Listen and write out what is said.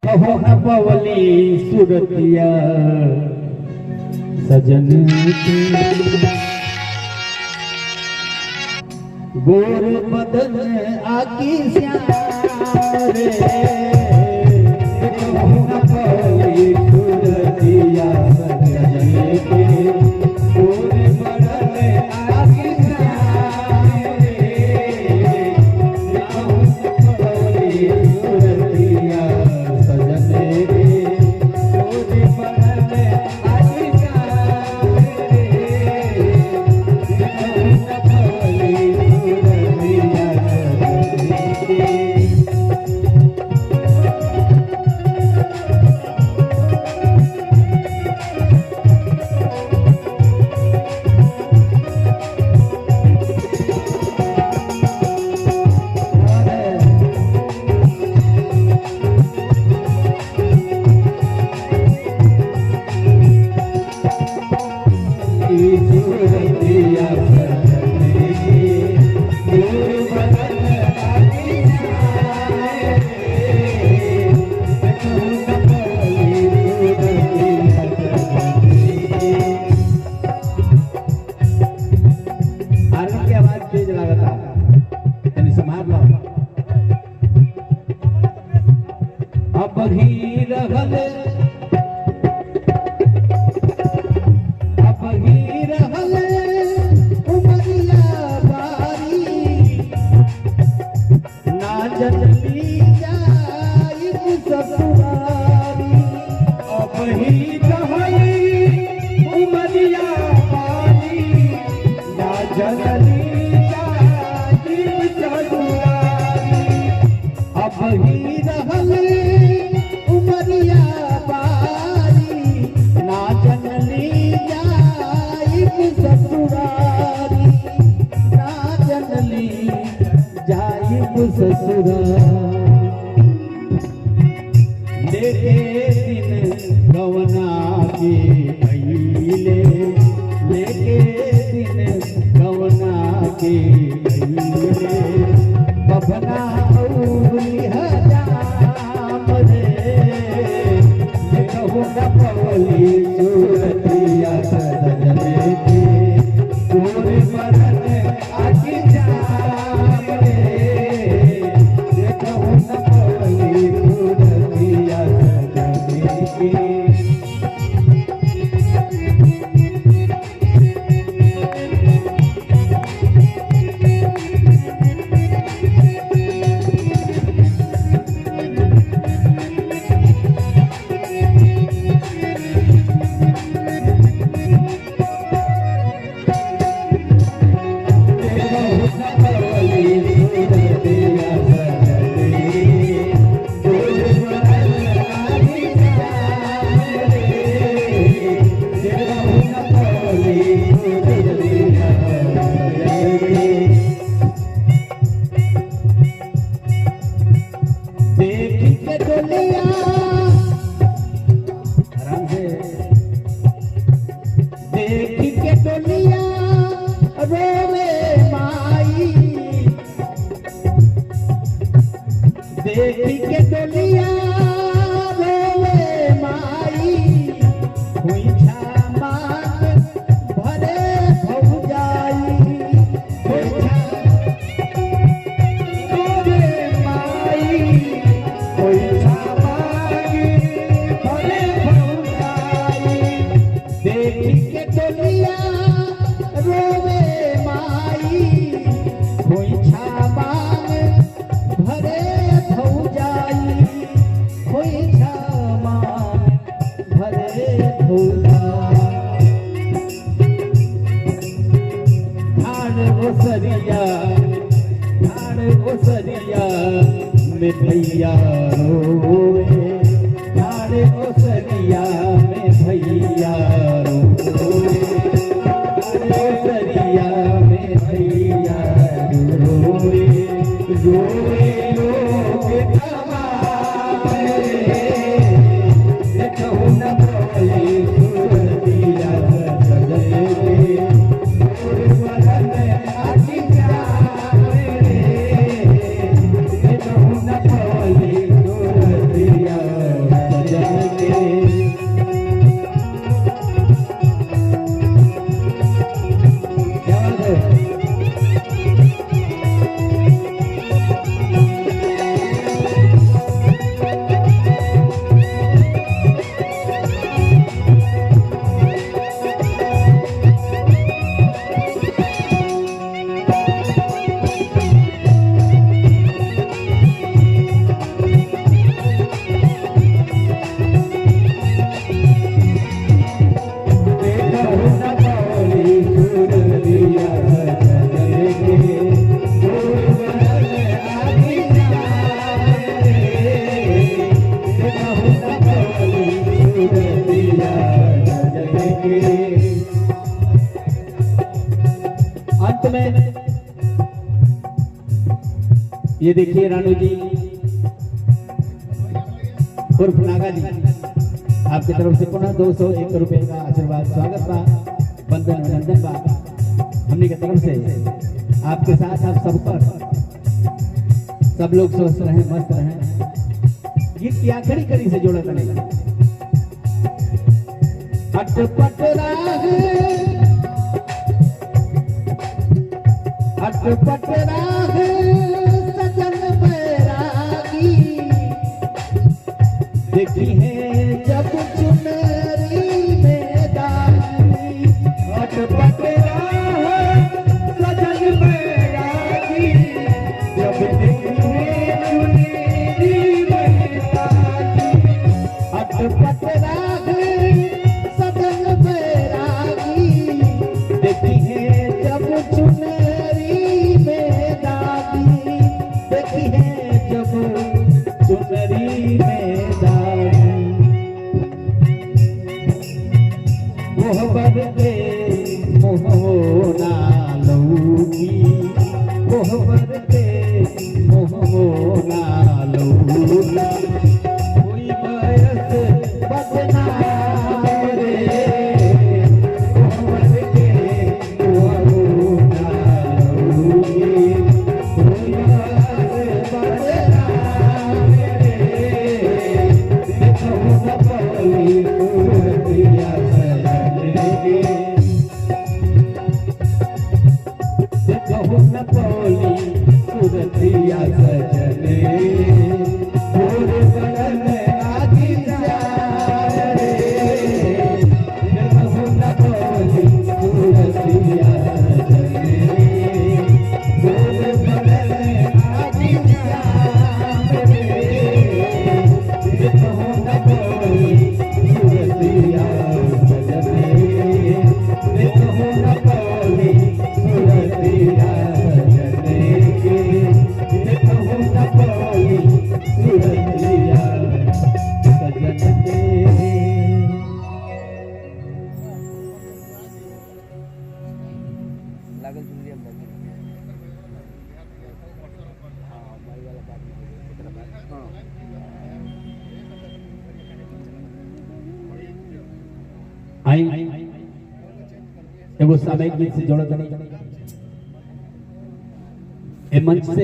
कहो न पवली सुरतिया सजन की गोर बदन आकी श्याम रे कहो न पवली सुरतिया सजन की गोर बदन आकी श्याम रे कहो न पवली सुरतिया ससुरा लेके दिन गवना के अइले लेके दिन गवना के अइले बभना औली हजाम रे कहू न पवली सुरतिया सजन के गोर बदन आकी जाम रे देखी के डोलिया रोवे माई हुई छामान भरे भौजाई रोवे माई हुई छामान अंत में ये देखिए रानू जी उर्फ नागा जी आपकी तरफ से पुनः 201 रुपए का आशीर्वाद स्वागत बा वंदन अभिनंदन बा हमने की तरफ से आपके साथ आप सब पर सब लोग स्वस्थ रहें मस्त रहें। गीत की आखिरी कड़ी से जोड़ा करेगा अटपट राह सजन बैरागी देखी है जब चुनरी में दागी अटपट राह सजन बैरागी जब देखी है चुनरी में दागी अटपट राह सजन बैरागी देखी है जब चुनरी में दागी देखी है जब चुनरी में दागी मोहब्बत के मोहना लौकी मोहब्बत के मोहना लौकी कोई बयस बदनाम रे मोहब्बत के मोहना लौकी कोई बयस बदनाम रे देखो न पली सूरतिया देखो न पली सूरतिया सजने भोर बदन आदि प्यार रे देखो न पली सूरतिया सजने भोर बदन आदि प्यार रे देखो न पली सूरतिया सजने देखो न पली सूरतिया सजने देखो न पली सूरतिया सजने। लागल चुनरी हम आई एगो सामयिक गीत से जोड़त नहीं ए मंच से